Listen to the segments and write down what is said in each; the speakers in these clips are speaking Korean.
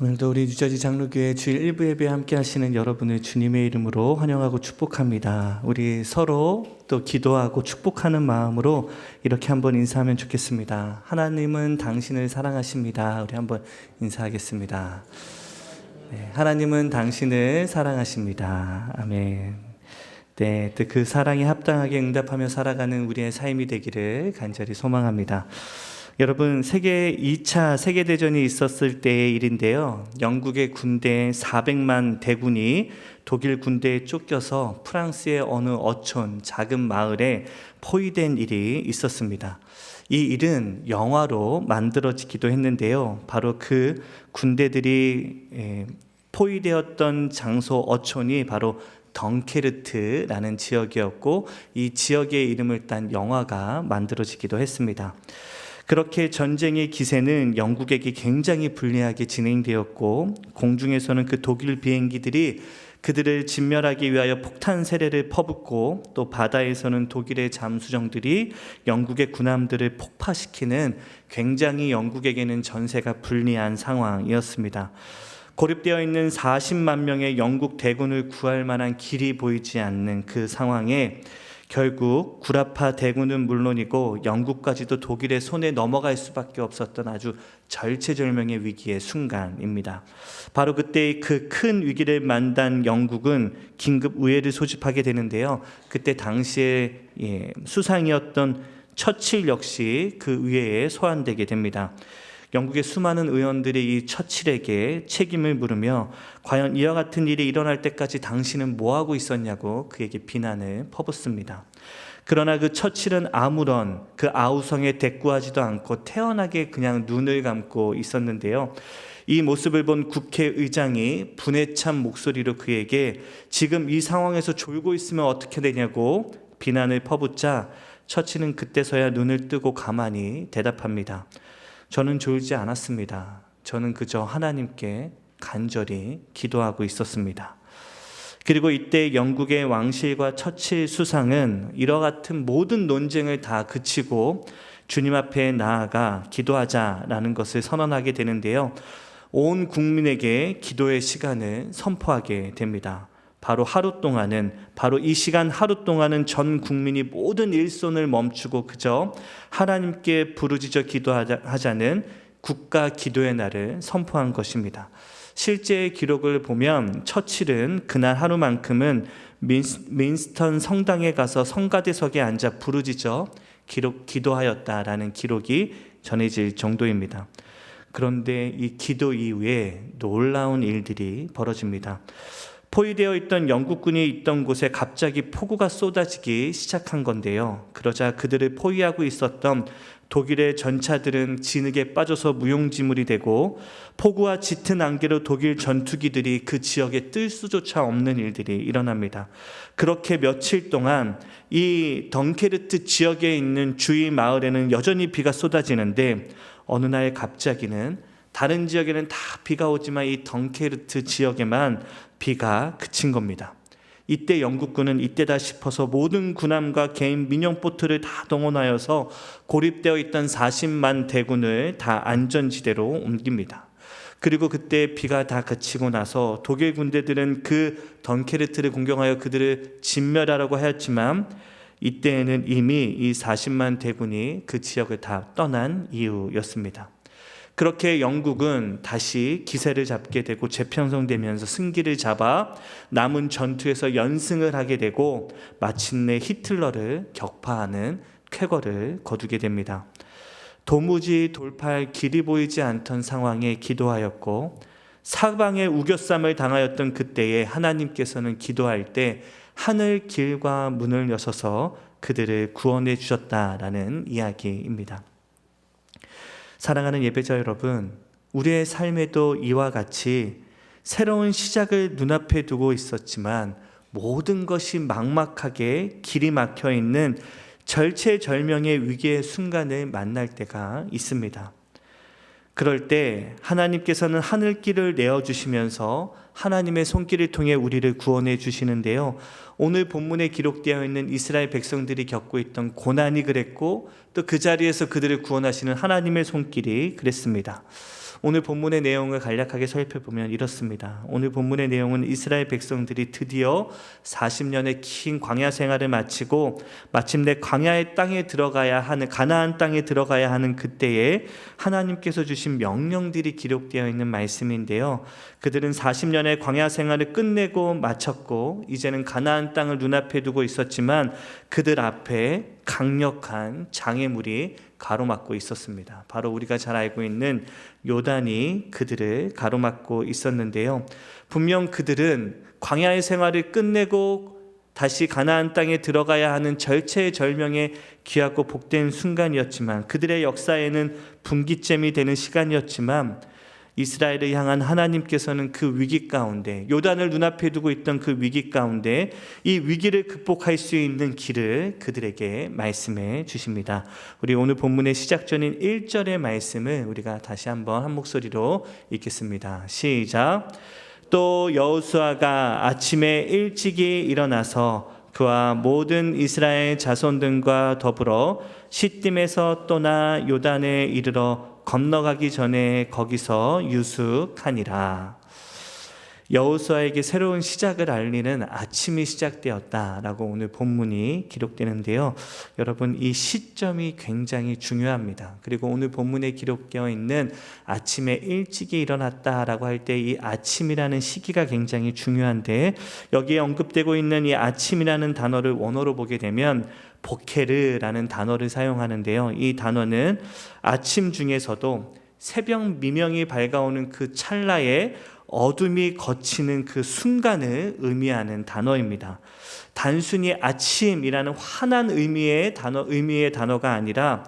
오늘도 우리 뉴저지 장로교회 주일 1부 예배 함께 하시는 여러분을 주님의 이름으로 환영하고 축복합니다. 우리 서로 또 기도하고 축복하는 마음으로 이렇게 한번 인사하면 좋겠습니다. 하나님은 당신을 사랑하십니다. 우리 한번 인사하겠습니다. 네, 하나님은 당신을 사랑하십니다. 아멘. 네, 또 그 사랑에 합당하게 응답하며 살아가는 우리의 삶이 되기를 간절히 소망합니다. 여러분, 2차 세계대전이 있었을 때의 일인데요. 영국의 군대 400만 대군이 독일 군대에 쫓겨서 프랑스의 어느 어촌, 작은 마을에 포위된 일이 있었습니다. 이 일은 영화로 만들어지기도 했는데요. 바로 그 군대들이 포위되었던 장소 어촌이 바로 덩케르트라는 지역이었고, 이 지역의 이름을 딴 영화가 만들어지기도 했습니다. 그렇게 전쟁의 기세는 영국에게 굉장히 불리하게 진행되었고, 공중에서는 그 독일 비행기들이 그들을 진멸하기 위하여 폭탄 세례를 퍼붓고, 또 바다에서는 독일의 잠수정들이 영국의 군함들을 폭파시키는 굉장히 영국에게는 전세가 불리한 상황이었습니다. 고립되어 있는 40만 명의 영국 대군을 구할 만한 길이 보이지 않는 그 상황에 결국 구라파 대군은 물론이고 영국까지도 독일의 손에 넘어갈 수밖에 없었던 아주 절체절명의 위기의 순간입니다. 바로 그때 그 큰 위기를 만난 영국은 긴급 의회를 소집하게 되는데요. 그때 당시에 수상이었던 처칠 역시 그 의회에 소환되게 됩니다. 영국의 수많은 의원들이 이 처칠에게 책임을 물으며 과연 이와 같은 일이 일어날 때까지 당신은 뭐하고 있었냐고 그에게 비난을 퍼붓습니다. 그러나 그 처칠은 아무런 그 아우성에 대꾸하지도 않고 태연하게 그냥 눈을 감고 있었는데요. 이 모습을 본 국회의장이 분에 찬 목소리로 그에게 지금 이 상황에서 졸고 있으면 어떻게 되냐고 비난을 퍼붓자 처칠은 그때서야 눈을 뜨고 가만히 대답합니다. 저는 졸지 않았습니다. 저는 그저 하나님께 간절히 기도하고 있었습니다. 그리고 이때 영국의 왕실과 처칠 수상은 이와 같은 모든 논쟁을 다 그치고 주님 앞에 나아가 기도하자라는 것을 선언하게 되는데요. 온 국민에게 기도의 시간을 선포하게 됩니다. 바로 이 시간 하루 동안은 전 국민이 모든 일손을 멈추고 그저 하나님께 부르짖어 기도하자는 국가 기도의 날을 선포한 것입니다. 실제 기록을 보면 처칠은 그날 하루만큼은 민스턴 성당에 가서 성가대석에 앉아 부르짖어 기도하였다라는 기록이 전해질 정도입니다. 그런데 이 기도 이후에 놀라운 일들이 벌어집니다. 포위되어 있던 영국군이 있던 곳에 갑자기 폭우가 쏟아지기 시작한 건데요. 그러자 그들을 포위하고 있었던 독일의 전차들은 진흙에 빠져서 무용지물이 되고 폭우와 짙은 안개로 독일 전투기들이 그 지역에 뜰 수조차 없는 일들이 일어납니다. 그렇게 며칠 동안 이 덩케르트 지역에 있는 주위 마을에는 여전히 비가 쏟아지는데 어느 날 갑자기는 다른 지역에는 다 비가 오지만 이 덩케르트 지역에만 비가 그친 겁니다. 이때 영국군은 이때다 싶어서 모든 군함과 개인 민영보트를 다 동원하여서 고립되어 있던 40만 대군을 다 안전지대로 옮깁니다. 그리고 그때 비가 다 그치고 나서 독일 군대들은 그 덩케르트를 공격하여 그들을 진멸하라고 하였지만 이때에는 이미 이 40만 대군이 그 지역을 다 떠난 이유였습니다. 그렇게 영국은 다시 기세를 잡게 되고 재편성되면서 승기를 잡아 남은 전투에서 연승을 하게 되고 마침내 히틀러를 격파하는 쾌거를 거두게 됩니다. 도무지 돌파할 길이 보이지 않던 상황에 기도하였고 사방에 우겨쌈을 당하였던 그때에 하나님께서는 기도할 때 하늘 길과 문을 여셔서 그들을 구원해 주셨다라는 이야기입니다. 사랑하는 예배자 여러분, 우리의 삶에도 이와 같이 새로운 시작을 눈앞에 두고 있었지만 모든 것이 막막하게 길이 막혀 있는 절체절명의 위기의 순간을 만날 때가 있습니다. 그럴 때 하나님께서는 하늘길을 내어주시면서 하나님의 손길을 통해 우리를 구원해 주시는데요. 오늘 본문에 기록되어 있는 이스라엘 백성들이 겪고 있던 고난이 그랬고 또 그 자리에서 그들을 구원하시는 하나님의 손길이 그랬습니다. 오늘 본문의 내용을 간략하게 살펴보면 이렇습니다. 오늘 본문의 내용은 이스라엘 백성들이 드디어 40년의 긴 광야 생활을 마치고 마침내 광야의 땅에 들어가야 하는, 가나안 땅에 들어가야 하는 그때에 하나님께서 주신 명령들이 기록되어 있는 말씀인데요. 그들은 40년의 광야 생활을 끝내고 마쳤고 이제는 가나안 땅을 눈앞에 두고 있었지만 그들 앞에 강력한 장애물이 가로막고 있었습니다. 바로 우리가 잘 알고 있는 요단이 그들을 가로막고 있었는데요. 분명 그들은 광야의 생활을 끝내고 다시 가나안 땅에 들어가야 하는 절체절명의 귀하고 복된 순간이었지만, 그들의 역사에는 분기점이 되는 시간이었지만, 이스라엘을 향한 하나님께서는 그 위기 가운데, 요단을 눈앞에 두고 있던 그 위기 가운데 이 위기를 극복할 수 있는 길을 그들에게 말씀해 주십니다. 우리 오늘 본문의 시작전인 1절의 말씀을 우리가 다시 한번 한 목소리로 읽겠습니다. 시작. 또 여호수아가 아침에 일찍이 일어나서 그와 모든 이스라엘 자손들과 더불어 시딤에서 떠나 요단에 이르러 건너가기 전에 거기서 유숙하니라. 여호수아에게 새로운 시작을 알리는 아침이 시작되었다라고 오늘 본문이 기록되는데요. 여러분, 이 시점이 굉장히 중요합니다. 그리고 오늘 본문에 기록되어 있는 아침에 일찍이 일어났다라고 할 때 이 아침이라는 시기가 굉장히 중요한데, 여기에 언급되고 있는 이 아침이라는 단어를 원어로 보게 되면 보케르라는 단어를 사용하는데요. 이 단어는 아침 중에서도 새벽 미명이 밝아오는 그 찰나에 어둠이 걷히는 그 순간을 의미하는 단어입니다. 단순히 아침이라는 환한 의미의 단어가 아니라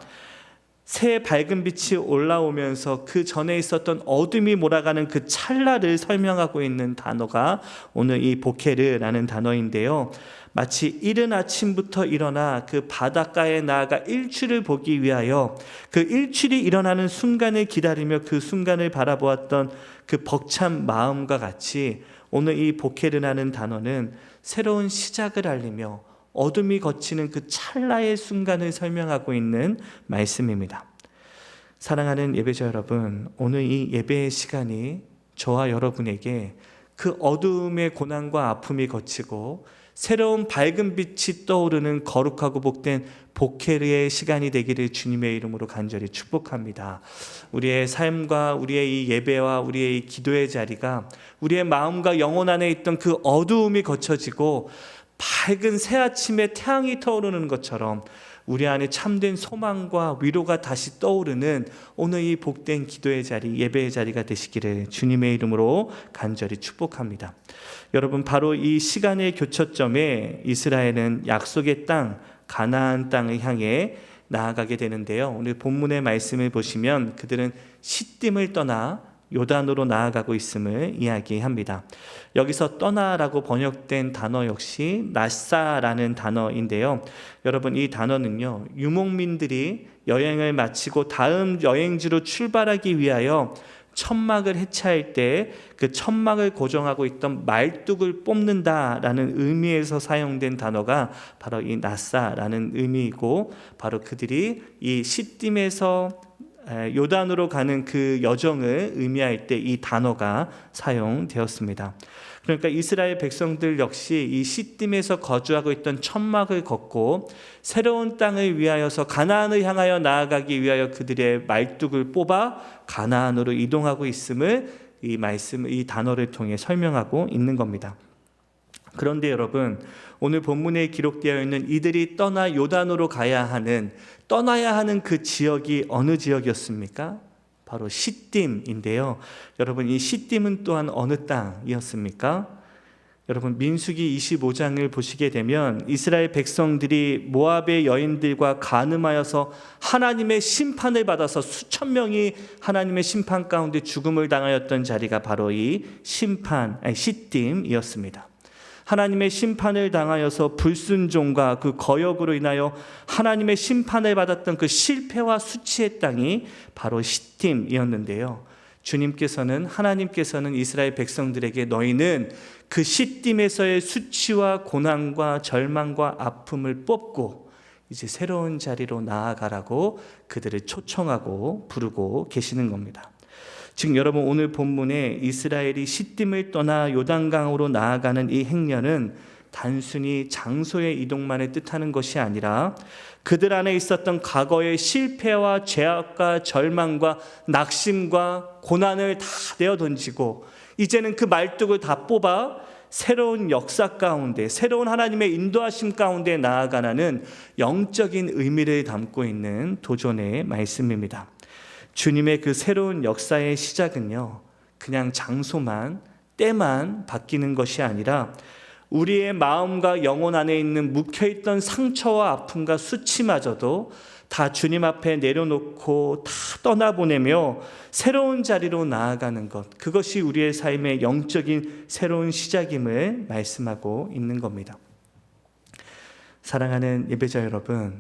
새 밝은 빛이 올라오면서 그 전에 있었던 어둠이 몰아가는 그 찰나를 설명하고 있는 단어가 오늘 이 보케르라는 단어인데요. 마치 이른 아침부터 일어나 그 바닷가에 나아가 일출을 보기 위하여 그 일출이 일어나는 순간을 기다리며 그 순간을 바라보았던 그 벅찬 마음과 같이 오늘 이 보케르라는 단어는 새로운 시작을 알리며 어둠이 걷히는 그 찰나의 순간을 설명하고 있는 말씀입니다. 사랑하는 예배자 여러분, 오늘 이 예배의 시간이 저와 여러분에게 그 어둠의 고난과 아픔이 걷히고 새로운 밝은 빛이 떠오르는 거룩하고 복된 보케르의 시간이 되기를 주님의 이름으로 간절히 축복합니다. 우리의 삶과 우리의 이 예배와 우리의 이 기도의 자리가 우리의 마음과 영혼 안에 있던 그 어두움이 거쳐지고 밝은 새 아침에 태양이 떠오르는 것처럼 우리 안에 참된 소망과 위로가 다시 떠오르는 오늘 이 복된 기도의 자리, 예배의 자리가 되시기를 주님의 이름으로 간절히 축복합니다. 여러분, 바로 이 시간의 교차점에 이스라엘은 약속의 땅, 가나안 땅을 향해 나아가게 되는데요. 오늘 본문의 말씀을 보시면 그들은 시딤을 떠나 요단으로 나아가고 있음을 이야기합니다. 여기서 떠나라고 번역된 단어 역시 나사라는 단어인데요. 여러분, 이 단어는요, 유목민들이 여행을 마치고 다음 여행지로 출발하기 위하여 천막을 해체할 때 그 천막을 고정하고 있던 말뚝을 뽑는다라는 의미에서 사용된 단어가 바로 이 나사라는 의미이고, 바로 그들이 이 시딤에서 요단으로 가는 그 여정을 의미할 때 이 단어가 사용되었습니다. 그러니까 이스라엘 백성들 역시 이 시딤에서 거주하고 있던 천막을 걷고 새로운 땅을 위하여서 가나안을 향하여 나아가기 위하여 그들의 말뚝을 뽑아 가나안으로 이동하고 있음을 이 단어를 통해 설명하고 있는 겁니다. 그런데 여러분, 오늘 본문에 기록되어 있는 이들이 떠나 요단으로 떠나야 하는 그 지역이 어느 지역이었습니까? 바로 시딤인데요. 여러분, 이 시딤은 또한 어느 땅이었습니까? 여러분, 민수기 25장을 보시게 되면 이스라엘 백성들이 모압의 여인들과 간음하여서 하나님의 심판을 받아서 수천 명이 하나님의 심판 가운데 죽음을 당하였던 자리가 바로 이 시딤이었습니다. 하나님의 심판을 당하여서 불순종과 그 거역으로 인하여 하나님의 심판을 받았던 그 실패와 수치의 땅이 바로 시딤이었는데요. 하나님께서는 이스라엘 백성들에게 너희는 그 시딤에서의 수치와 고난과 절망과 아픔을 뽑고 이제 새로운 자리로 나아가라고 그들을 초청하고 부르고 계시는 겁니다. 즉 여러분, 오늘 본문에 이스라엘이 시딤을 떠나 요단강으로 나아가는 이 행렬은 단순히 장소의 이동만을 뜻하는 것이 아니라 그들 안에 있었던 과거의 실패와 죄악과 절망과 낙심과 고난을 다 내어 던지고 이제는 그 말뚝을 다 뽑아 새로운 역사 가운데, 새로운 하나님의 인도하심 가운데 나아가는 영적인 의미를 담고 있는 도전의 말씀입니다. 주님의 그 새로운 역사의 시작은요, 그냥 장소만, 때만 바뀌는 것이 아니라 우리의 마음과 영혼 안에 있는 묵혀있던 상처와 아픔과 수치마저도 다 주님 앞에 내려놓고 다 떠나보내며 새로운 자리로 나아가는 것, 그것이 우리의 삶의 영적인 새로운 시작임을 말씀하고 있는 겁니다. 사랑하는 예배자 여러분,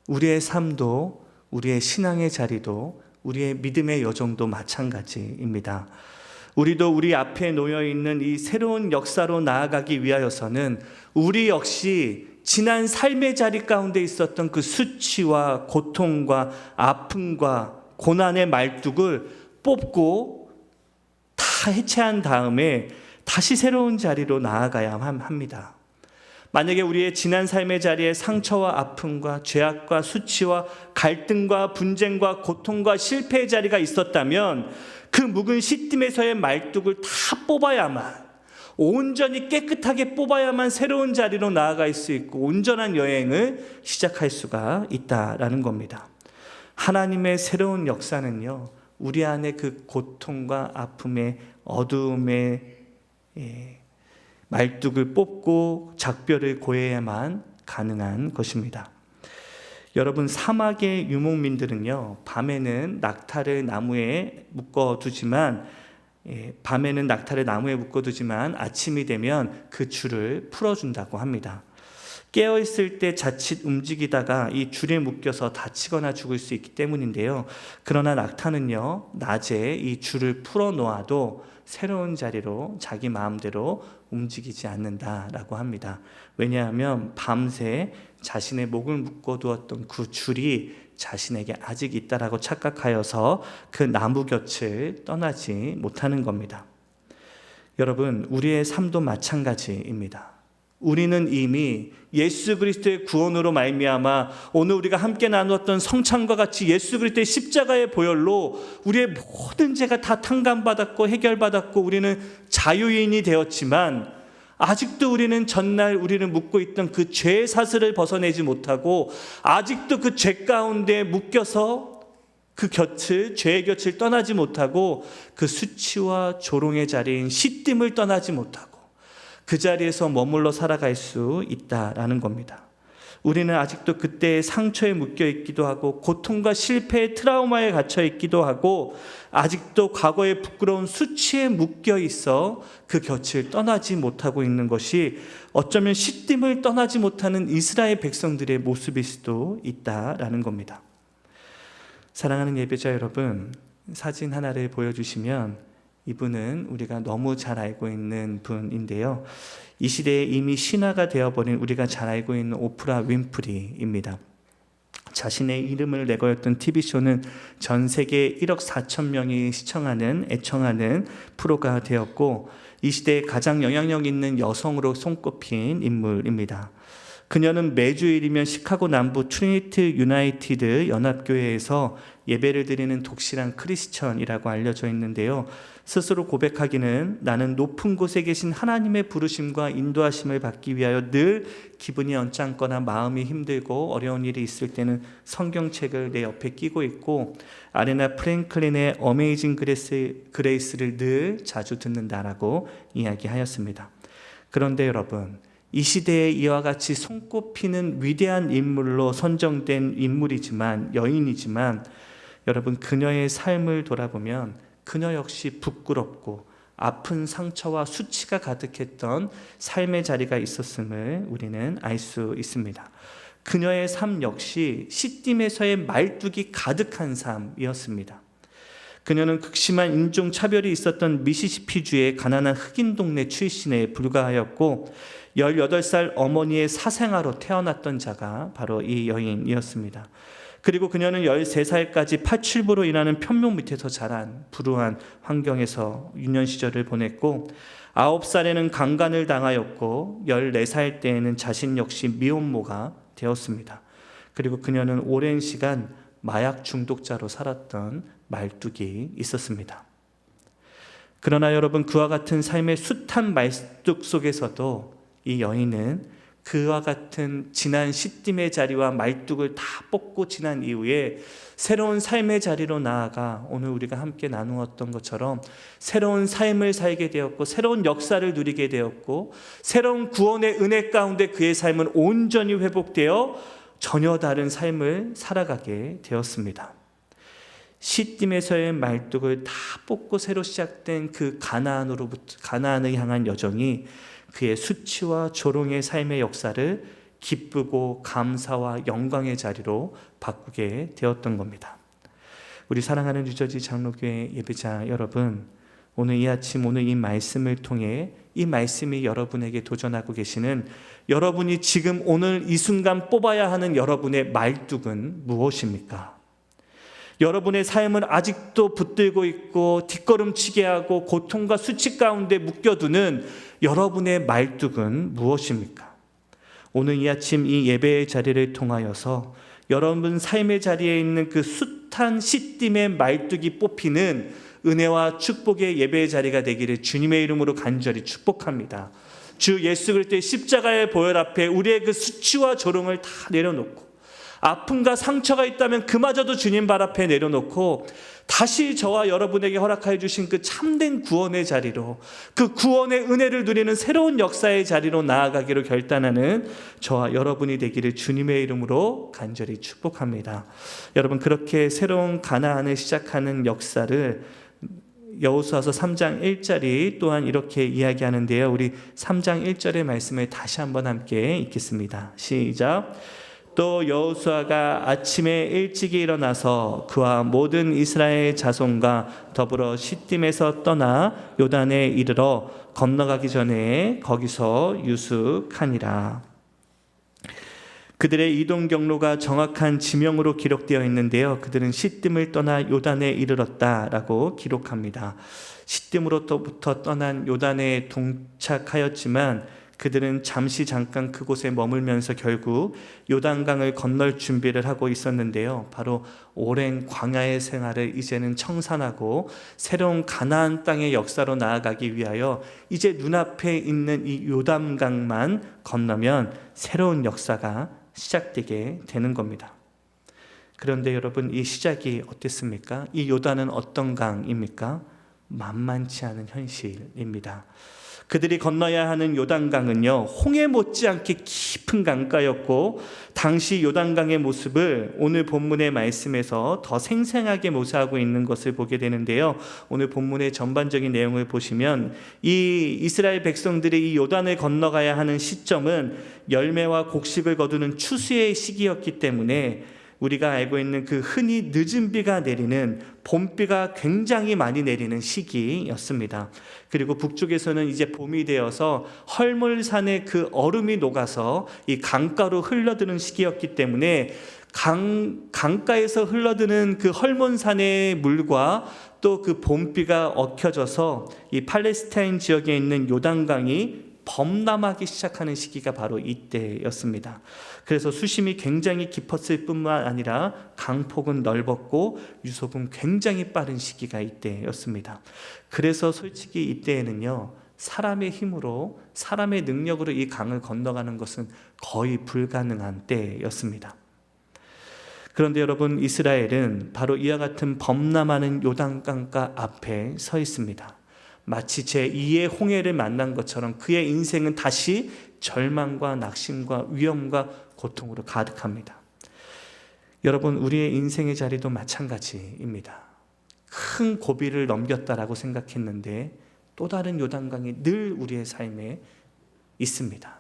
우리의 삶도, 우리의 신앙의 자리도, 우리의 믿음의 여정도 마찬가지입니다. 우리도 우리 앞에 놓여있는 이 새로운 역사로 나아가기 위하여서는 우리 역시 지난 삶의 자리 가운데 있었던 그 수치와 고통과 아픔과 고난의 말뚝을 뽑고 다 해체한 다음에 다시 새로운 자리로 나아가야 합니다. 만약에 우리의 지난 삶의 자리에 상처와 아픔과 죄악과 수치와 갈등과 분쟁과 고통과 실패의 자리가 있었다면 그 묵은 시딤에서의 말뚝을 다 뽑아야만, 온전히 깨끗하게 뽑아야만 새로운 자리로 나아갈 수 있고 온전한 여행을 시작할 수가 있다라는 겁니다. 하나님의 새로운 역사는요, 우리 안에 그 고통과 아픔의 어두움의 말뚝을 뽑고 작별을 고해야만 가능한 것입니다. 여러분, 사막의 유목민들은요, 밤에는 낙타를 나무에 묶어두지만 아침이 되면 그 줄을 풀어준다고 합니다. 깨어있을 때 자칫 움직이다가 이 줄에 묶여서 다치거나 죽을 수 있기 때문인데요. 그러나 낙타는요, 낮에 이 줄을 풀어놓아도 새로운 자리로 자기 마음대로 움직이지 않는다라고 합니다. 왜냐하면 밤새 자신의 목을 묶어두었던 그 줄이 자신에게 아직 있다라고 착각하여서 그 나무 곁을 떠나지 못하는 겁니다. 여러분, 우리의 삶도 마찬가지입니다. 우리는 이미 예수 그리스도의 구원으로 말미암아 오늘 우리가 함께 나누었던 성찬과 같이 예수 그리스도의 십자가의 보혈로 우리의 모든 죄가 다 탕감받았고 해결받았고 우리는 자유인이 되었지만 아직도 우리는 전날 우리를 묶고 있던 그 죄의 사슬을 벗어내지 못하고 아직도 그 죄 가운데 묶여서 그 곁을, 죄의 곁을 떠나지 못하고 그 수치와 조롱의 자리인 시딤을 떠나지 못하고 그 자리에서 머물러 살아갈 수 있다라는 겁니다. 우리는 아직도 그때의 상처에 묶여 있기도 하고 고통과 실패의 트라우마에 갇혀 있기도 하고 아직도 과거의 부끄러운 수치에 묶여 있어 그 곁을 떠나지 못하고 있는 것이 어쩌면 시딤을 떠나지 못하는 이스라엘 백성들의 모습일 수도 있다라는 겁니다. 사랑하는 예배자 여러분, 사진 하나를 보여주시면 이분은 우리가 너무 잘 알고 있는 분인데요. 이 시대에 이미 신화가 되어버린 우리가 잘 알고 있는 오프라 윈프리입니다. 자신의 이름을 내걸었던 TV쇼는 전 세계 1억 4천 명이 애청하는 프로가 되었고 이 시대에 가장 영향력 있는 여성으로 손꼽힌 인물입니다. 그녀는 매주일이면 시카고 남부 트리니티 유나이티드 연합교회에서 예배를 드리는 독실한 크리스천이라고 알려져 있는데요. 스스로 고백하기는 나는 높은 곳에 계신 하나님의 부르심과 인도하심을 받기 위하여 늘 기분이 언짢거나 마음이 힘들고 어려운 일이 있을 때는 성경책을 내 옆에 끼고 있고 아레나 프랭클린의 어메이징 그레이스를 늘 자주 듣는다라고 이야기하였습니다. 그런데 여러분, 이 시대에 이와 같이 손꼽히는 위대한 인물로 선정된 여인이지만 여러분, 그녀의 삶을 돌아보면 그녀 역시 부끄럽고 아픈 상처와 수치가 가득했던 삶의 자리가 있었음을 우리는 알 수 있습니다. 그녀의 삶 역시 시딤에서의 말뚝이 가득한 삶이었습니다. 그녀는 극심한 인종차별이 있었던 미시시피주의 가난한 흑인 동네 출신에 불과하였고 18살 어머니의 사생아로 태어났던 자가 바로 이 여인이었습니다. 그리고 그녀는 13살까지 파출부로 일하는 편목 밑에서 자란 불우한 환경에서 유년 시절을 보냈고 9살에는 강간을 당하였고 14살 때에는 자신 역시 미혼모가 되었습니다. 그리고 그녀는 오랜 시간 마약 중독자로 살았던 말뚝이 있었습니다. 그러나 여러분, 그와 같은 삶의 숱한 말뚝 속에서도 이 여인은 그와 같은 지난 시딤의 자리와 말뚝을 다 뽑고 지난 이후에 새로운 삶의 자리로 나아가 오늘 우리가 함께 나누었던 것처럼 새로운 삶을 살게 되었고 새로운 역사를 누리게 되었고 새로운 구원의 은혜 가운데 그의 삶은 온전히 회복되어 전혀 다른 삶을 살아가게 되었습니다. 시딤에서의 말뚝을 다 뽑고 새로 시작된 그 가나안을 향한 여정이 그의 수치와 조롱의 삶의 역사를 기쁘고 감사와 영광의 자리로 바꾸게 되었던 겁니다. 우리 사랑하는 뉴저지 장로교회 예배자 여러분, 오늘 이 아침 오늘 이 말씀을 통해 이 말씀이 여러분에게 도전하고 계시는 여러분이 지금 오늘 이 순간 뽑아야 하는 여러분의 말뚝은 무엇입니까? 여러분의 삶을 아직도 붙들고 있고 뒷걸음치게 하고 고통과 수치 가운데 묶여두는 여러분의 말뚝은 무엇입니까? 오늘 이 아침 이 예배의 자리를 통하여서 여러분 삶의 자리에 있는 그 숱한 시딤의 말뚝이 뽑히는 은혜와 축복의 예배의 자리가 되기를 주님의 이름으로 간절히 축복합니다. 주 예수 그리스도의 십자가의 보혈 앞에 우리의 그 수치와 조롱을 다 내려놓고 아픔과 상처가 있다면 그마저도 주님 발 앞에 내려놓고 다시 저와 여러분에게 허락하여 주신 그 참된 구원의 자리로, 그 구원의 은혜를 누리는 새로운 역사의 자리로 나아가기로 결단하는 저와 여러분이 되기를 주님의 이름으로 간절히 축복합니다. 여러분, 그렇게 새로운 가나안을 시작하는 역사를 여호수아서 3장 1절이 또한 이렇게 이야기하는데요. 우리 3장 1절의 말씀을 다시 한번 함께 읽겠습니다. 시작. 또 여호수아가 아침에 일찍이 일어나서 그와 모든 이스라엘 자손과 더불어 시딤에서 떠나 요단에 이르러 건너가기 전에 거기서 유숙하니라. 그들의 이동 경로가 정확한 지명으로 기록되어 있는데요. 그들은 시딤을 떠나 요단에 이르렀다라고 기록합니다. 시딤으로부터 떠난 요단에 동착하였지만 그들은 잠깐 그곳에 머물면서 결국 요단강을 건널 준비를 하고 있었는데요. 바로 오랜 광야의 생활을 이제는 청산하고 새로운 가나안 땅의 역사로 나아가기 위하여 이제 눈앞에 있는 이 요단강만 건너면 새로운 역사가 시작되게 되는 겁니다. 그런데 여러분, 이 시작이 어땠습니까? 이 요단은 어떤 강입니까? 만만치 않은 현실입니다. 그들이 건너야 하는 요단강은요, 홍해 못지않게 깊은 강가였고 당시 요단강의 모습을 오늘 본문의 말씀에서 더 생생하게 묘사하고 있는 것을 보게 되는데요. 오늘 본문의 전반적인 내용을 보시면 이 이스라엘 백성들이 이 요단을 건너가야 하는 시점은 열매와 곡식을 거두는 추수의 시기였기 때문에 우리가 알고 있는 그 흔히 늦은 비가 내리는 봄비가 굉장히 많이 내리는 시기였습니다. 그리고 북쪽에서는 이제 봄이 되어서 헐물산의 그 얼음이 녹아서 이 강가로 흘러드는 시기였기 때문에 강가에서 흘러드는 그 헐몬산의 물과 또 그 봄비가 얽혀져서 이 팔레스타인 지역에 있는 요단강이 범람하기 시작하는 시기가 바로 이때였습니다. 그래서 수심이 굉장히 깊었을 뿐만 아니라 강폭은 넓었고 유속은 굉장히 빠른 시기가 이때였습니다. 그래서 솔직히 이때에는요, 사람의 힘으로, 사람의 능력으로 이 강을 건너가는 것은 거의 불가능한 때였습니다. 그런데 여러분, 이스라엘은 바로 이와 같은 범람하는 요단강가 앞에 서 있습니다. 마치 제2의 홍해를 만난 것처럼 그의 인생은 다시 절망과 낙심과 위험과 고통으로 가득합니다. 여러분, 우리의 인생의 자리도 마찬가지입니다. 큰 고비를 넘겼다라고 생각했는데 또 다른 요단강이 늘 우리의 삶에 있습니다.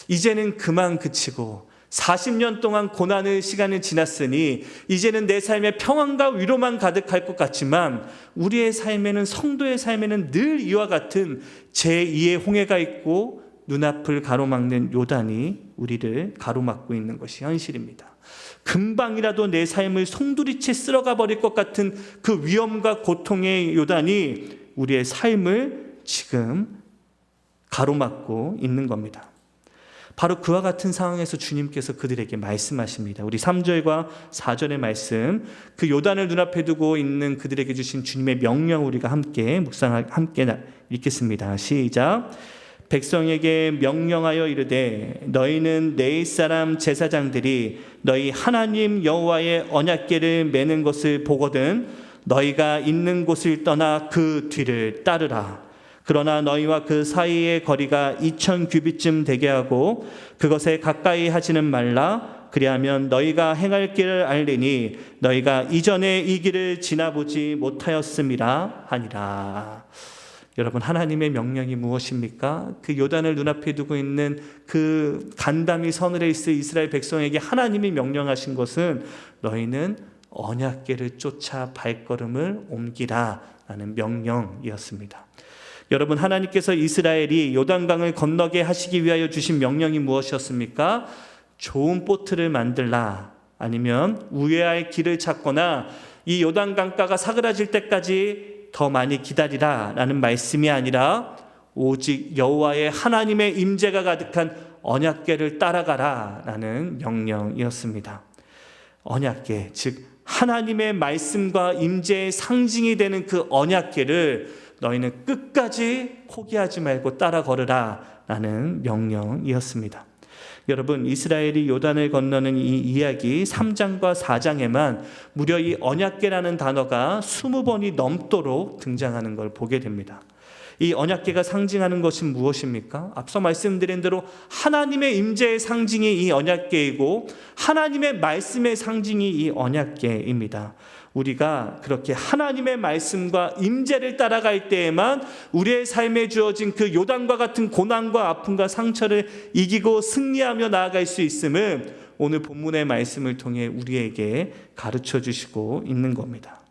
이제는 그만 그치고 40년 동안 고난의 시간을 지났으니 이제는 내 삶에 평안과 위로만 가득할 것 같지만 우리의 삶에는, 성도의 삶에는 늘 이와 같은 제2의 홍해가 있고 눈앞을 가로막는 요단이 우리를 가로막고 있는 것이 현실입니다. 금방이라도 내 삶을 송두리째 쓸어가 버릴 것 같은 그 위험과 고통의 요단이 우리의 삶을 지금 가로막고 있는 겁니다. 바로 그와 같은 상황에서 주님께서 그들에게 말씀하십니다. 우리 3절과 4절의 말씀, 그 요단을 눈앞에 두고 있는 그들에게 주신 주님의 명령 우리가 함께 읽겠습니다. 시작. 백성에게 명령하여 이르되 너희는 내 이스라엘 제사장들이 너희 하나님 여호와의 언약궤를 매는 것을 보거든 너희가 있는 곳을 떠나 그 뒤를 따르라. 그러나 너희와 그 사이의 거리가 2000 규빗쯤 되게 하고 그것에 가까이 하지는 말라. 그리하면 너희가 행할 길을 알리니 너희가 이전에 이 길을 지나보지 못하였음이라 하니라. 여러분, 하나님의 명령이 무엇입니까? 그 요단을 눈앞에 두고 있는 그 간담이 서늘해 있을 이스라엘 백성에게 하나님이 명령하신 것은 너희는 언약궤를 쫓아 발걸음을 옮기라 라는 명령이었습니다. 여러분, 하나님께서 이스라엘이 요단강을 건너게 하시기 위하여 주신 명령이 무엇이었습니까? 좋은 보트를 만들라, 아니면 우회할 길을 찾거나 이 요단강가가 사그라질 때까지 더 많이 기다리라 라는 말씀이 아니라 오직 여호와의 하나님의 임재가 가득한 언약궤를 따라가라 라는 명령이었습니다. 언약궤, 즉 하나님의 말씀과 임재의 상징이 되는 그 언약궤를 너희는 끝까지 포기하지 말고 따라 걸으라 라는 명령이었습니다. 여러분, 이스라엘이 요단을 건너는 이 이야기 3장과 4장에만 무려 이 언약궤라는 단어가 20번이 넘도록 등장하는 걸 보게 됩니다. 이 언약궤가 상징하는 것은 무엇입니까? 앞서 말씀드린 대로 하나님의 임재의 상징이 이 언약궤이고 하나님의 말씀의 상징이 이 언약궤입니다. 우리가 그렇게 하나님의 말씀과 임재를 따라갈 때에만 우리의 삶에 주어진 그 요단과 같은 고난과 아픔과 상처를 이기고 승리하며 나아갈 수 있음을 오늘 본문의 말씀을 통해 우리에게 가르쳐 주시고 있는 겁니다.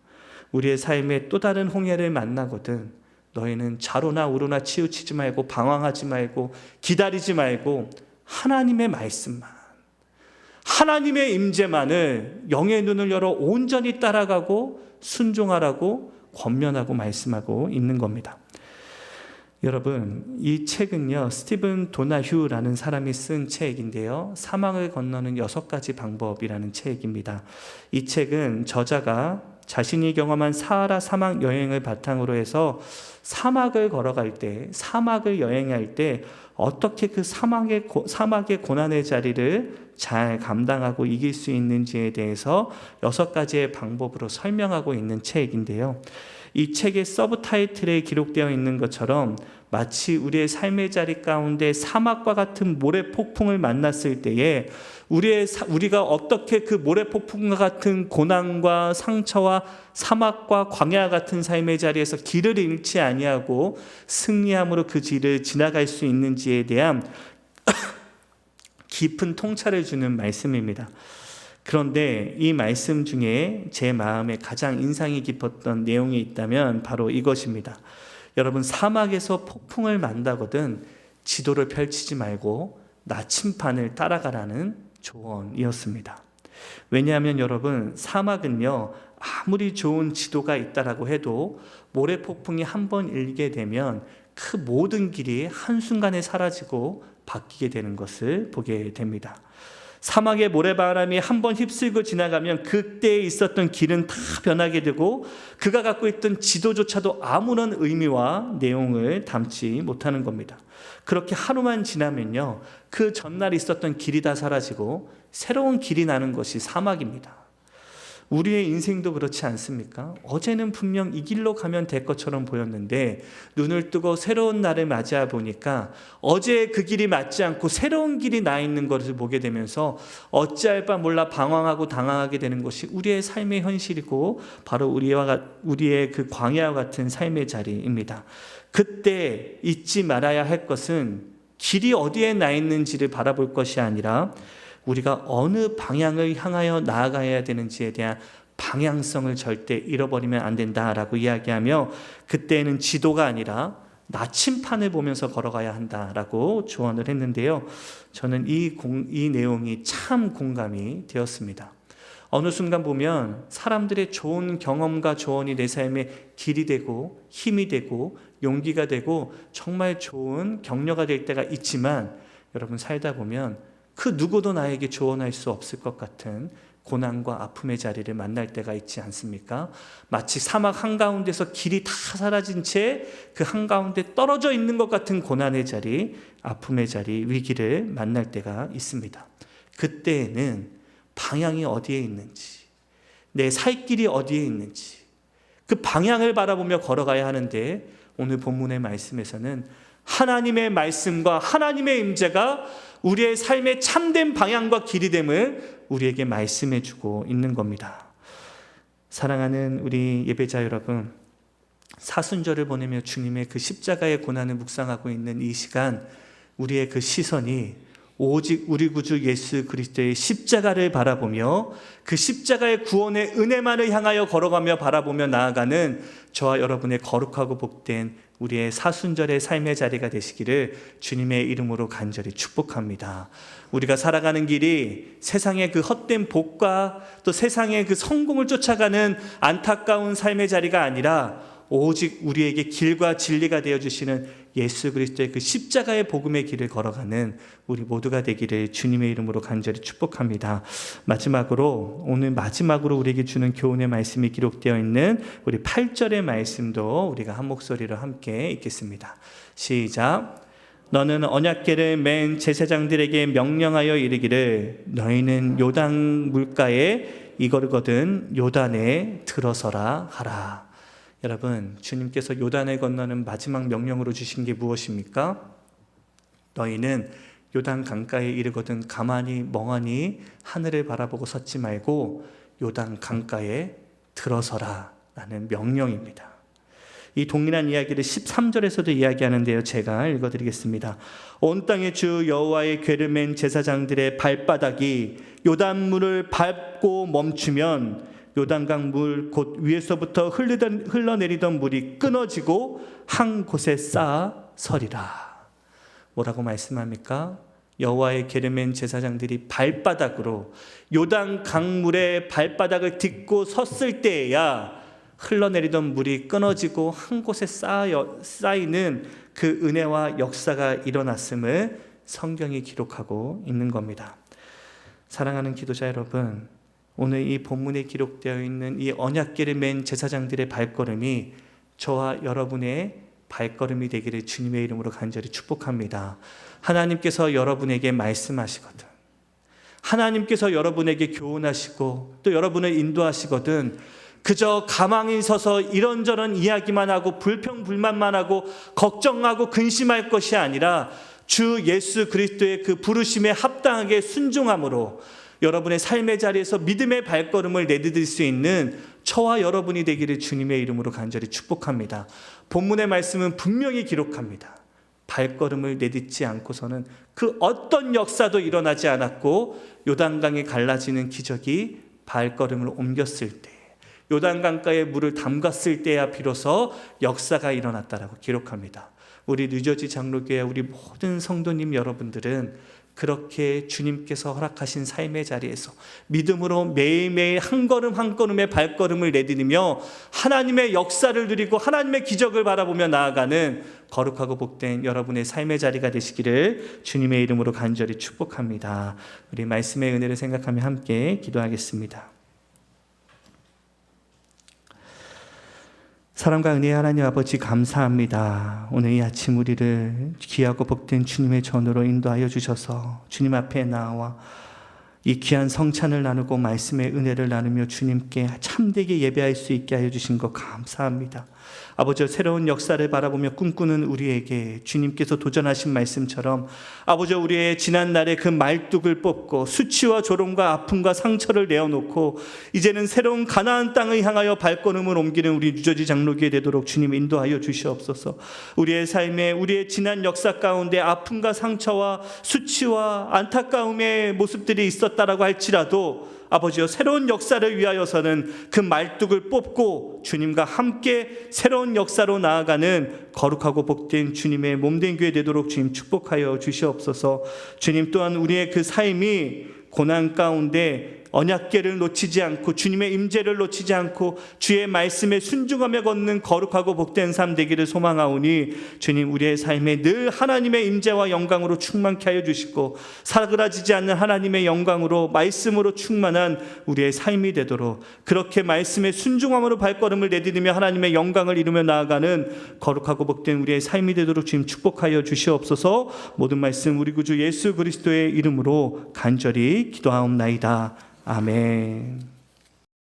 우리의 삶에 또 다른 홍해를 만나거든 너희는 좌로나 우로나 치우치지 말고 방황하지 말고 기다리지 말고 하나님의 말씀만, 하나님의 임재만을 영의 눈을 열어 온전히 따라가고 순종하라고 권면하고 말씀하고 있는 겁니다. 여러분, 이 책은요, 스티븐 도나휴라는 사람이 쓴 책인데요, 사막을 건너는 6가지 방법이라는 책입니다. 이 책은 저자가 자신이 경험한 사하라 사막 여행을 바탕으로 해서 사막을 걸어갈 때, 사막을 여행할 때 어떻게 그 사막의 고난의 자리를 잘 감당하고 이길 수 있는지에 대해서 6가지의 방법으로 설명하고 있는 책인데요. 이 책의 서브 타이틀에 기록되어 있는 것처럼 마치 우리의 삶의 자리 가운데 사막과 같은 모래 폭풍을 만났을 때에 우리가 어떻게 그 모래 폭풍과 같은 고난과 상처와 사막과 광야 같은 삶의 자리에서 길을 잃지 아니하고 승리함으로 그 길을 지나갈 수 있는지에 대한 깊은 통찰을 주는 말씀입니다. 그런데 이 말씀 중에 제 마음에 가장 인상이 깊었던 내용이 있다면 바로 이것입니다. 여러분, 사막에서 폭풍을 만나거든 지도를 펼치지 말고 나침판을 따라가라는 조언이었습니다. 왜냐하면 여러분, 사막은요, 아무리 좋은 지도가 있다라고 해도 모래폭풍이 한번 일게 되면 그 모든 길이 한순간에 사라지고 바뀌게 되는 것을 보게 됩니다. 사막의 모래바람이 한번 휩쓸고 지나가면 그때 있었던 길은 다 변하게 되고 그가 갖고 있던 지도조차도 아무런 의미와 내용을 담지 못하는 겁니다. 그렇게 하루만 지나면요, 그 전날 있었던 길이 다 사라지고 새로운 길이 나는 것이 사막입니다. 우리의 인생도 그렇지 않습니까? 어제는 분명 이 길로 가면 될 것처럼 보였는데 눈을 뜨고 새로운 날을 맞이해 보니까 어제 그 길이 맞지 않고 새로운 길이 나 있는 것을 보게 되면서 어찌할 바 몰라 방황하고 당황하게 되는 것이 우리의 삶의 현실이고 바로 우리의 그 광야와 같은 삶의 자리입니다. 그때 잊지 말아야 할 것은 길이 어디에 나 있는지를 바라볼 것이 아니라 우리가 어느 방향을 향하여 나아가야 되는지에 대한 방향성을 절대 잃어버리면 안 된다라고 이야기하며 그때는 지도가 아니라 나침판을 보면서 걸어가야 한다라고 조언을 했는데요. 저는 이 내용이 참 공감이 되었습니다. 어느 순간 보면 사람들의 좋은 경험과 조언이 내 삶의 길이 되고 힘이 되고 용기가 되고 정말 좋은 격려가 될 때가 있지만, 여러분 살다 보면 그 누구도 나에게 조언할 수 없을 것 같은 고난과 아픔의 자리를 만날 때가 있지 않습니까? 마치 사막 한가운데서 길이 다 사라진 채 그 한가운데 떨어져 있는 것 같은 고난의 자리, 아픔의 자리, 위기를 만날 때가 있습니다. 그때에는 방향이 어디에 있는지, 내 살 길이 어디에 있는지 그 방향을 바라보며 걸어가야 하는데, 오늘 본문의 말씀에서는 하나님의 말씀과 하나님의 임재가 우리의 삶의 참된 방향과 길이 됨을 우리에게 말씀해 주고 있는 겁니다. 사랑하는 우리 예배자 여러분, 사순절을 보내며 주님의 그 십자가의 고난을 묵상하고 있는 이 시간, 우리의 그 시선이 오직 우리 구주 예수 그리스도의 십자가를 바라보며 그 십자가의 구원의 은혜만을 향하여 걸어가며 바라보며 나아가는 저와 여러분의 거룩하고 복된 우리의 사순절의 삶의 자리가 되시기를 주님의 이름으로 간절히 축복합니다. 우리가 살아가는 길이 세상의 그 헛된 복과 또 세상의 그 성공을 쫓아가는 안타까운 삶의 자리가 아니라 오직 우리에게 길과 진리가 되어주시는 예수 그리스도의 그 십자가의 복음의 길을 걸어가는 우리 모두가 되기를 주님의 이름으로 간절히 축복합니다. 오늘 마지막으로 우리에게 주는 교훈의 말씀이 기록되어 있는 우리 8절의 말씀도 우리가 한 목소리로 함께 읽겠습니다. 시작. 너는 언약궤를 맨 제사장들에게 명령하여 이르기를 너희는 요단 물가에 이거거든 요단에 들어서라 하라. 여러분, 주님께서 요단을 건너는 마지막 명령으로 주신 게 무엇입니까? 너희는 요단 강가에 이르거든 가만히 멍하니 하늘을 바라보고 섰지 말고 요단 강가에 들어서라 라는 명령입니다. 이 동일한 이야기를 13절에서도 이야기하는데요. 제가 읽어드리겠습니다. 온 땅의 주 여호와의 궤를 맨 제사장들의 발바닥이 요단물을 밟고 멈추면 요단강 물 곧 위에서부터 흘러내리던 물이 끊어지고 한 곳에 쌓아 서리라. 뭐라고 말씀합니까? 여호와의 궤를 맨 제사장들이 발바닥으로 요단 강물의 발바닥을 딛고 섰을 때에야 흘러내리던 물이 끊어지고 한 곳에 쌓이는 그 은혜와 역사가 일어났음을 성경이 기록하고 있는 겁니다. 사랑하는 기도자 여러분, 오늘 이 본문에 기록되어 있는 이 언약궤를 맨 제사장들의 발걸음이 저와 여러분의 발걸음이 되기를 주님의 이름으로 간절히 축복합니다. 하나님께서 여러분에게 말씀하시거든, 하나님께서 여러분에게 교훈하시고 또 여러분을 인도하시거든 그저 가만히 서서 이런저런 이야기만 하고 불평불만만 하고 걱정하고 근심할 것이 아니라 주 예수 그리스도의 그 부르심에 합당하게 순종함으로 여러분의 삶의 자리에서 믿음의 발걸음을 내디딜 수 있는 저와 여러분이 되기를 주님의 이름으로 간절히 축복합니다. 본문의 말씀은 분명히 기록합니다. 발걸음을 내딛지 않고서는 그 어떤 역사도 일어나지 않았고 요단강이 갈라지는 기적이 발걸음을 옮겼을 때, 요단강가에 물을 담갔을 때야 비로소 역사가 일어났다라고 기록합니다. 우리 뉴저지 장로교회 우리 모든 성도님 여러분들은 그렇게 주님께서 허락하신 삶의 자리에서 믿음으로 매일매일 한 걸음 한 걸음의 발걸음을 내디디며 하나님의 역사를 누리고 하나님의 기적을 바라보며 나아가는 거룩하고 복된 여러분의 삶의 자리가 되시기를 주님의 이름으로 간절히 축복합니다. 우리 말씀의 은혜를 생각하며 함께 기도하겠습니다. 사랑과 은혜의 하나님 아버지 감사합니다. 오늘 이 아침 우리를 귀하고 복된 주님의 전으로 인도하여 주셔서 주님 앞에 나와 이 귀한 성찬을 나누고 말씀의 은혜를 나누며 주님께 참되게 예배할 수 있게 하여 주신 것 감사합니다. 아버지, 새로운 역사를 바라보며 꿈꾸는 우리에게 주님께서 도전하신 말씀처럼 아버지, 우리의 지난날의 그 말뚝을 뽑고 수치와 조롱과 아픔과 상처를 내어놓고 이제는 새로운 가나안 땅을 향하여 발걸음을 옮기는 우리 뉴저지 장로교회 되도록 주님 인도하여 주시옵소서. 우리의 삶에 우리의 지난 역사 가운데 아픔과 상처와 수치와 안타까움의 모습들이 있었다라고 할지라도 아버지여 새로운 역사를 위하여서는 그 말뚝을 뽑고 주님과 함께 새로운 역사로 나아가는 거룩하고 복된 주님의 몸된 교회 되도록 주님 축복하여 주시옵소서. 주님 또한 우리의 그 삶이 고난 가운데 언약궤를 놓치지 않고 주님의 임재를 놓치지 않고 주의 말씀에 순종하며 걷는 거룩하고 복된 삶 되기를 소망하오니 주님 우리의 삶에 늘 하나님의 임재와 영광으로 충만케 하여 주시고 사그라지지 않는 하나님의 영광으로 말씀으로 충만한 우리의 삶이 되도록 그렇게 말씀에 순종함으로 발걸음을 내디디며 하나님의 영광을 이루며 나아가는 거룩하고 복된 우리의 삶이 되도록 주님 축복하여 주시옵소서. 모든 말씀 우리 구주 예수 그리스도의 이름으로 간절히 기도하옵나이다. 아멘.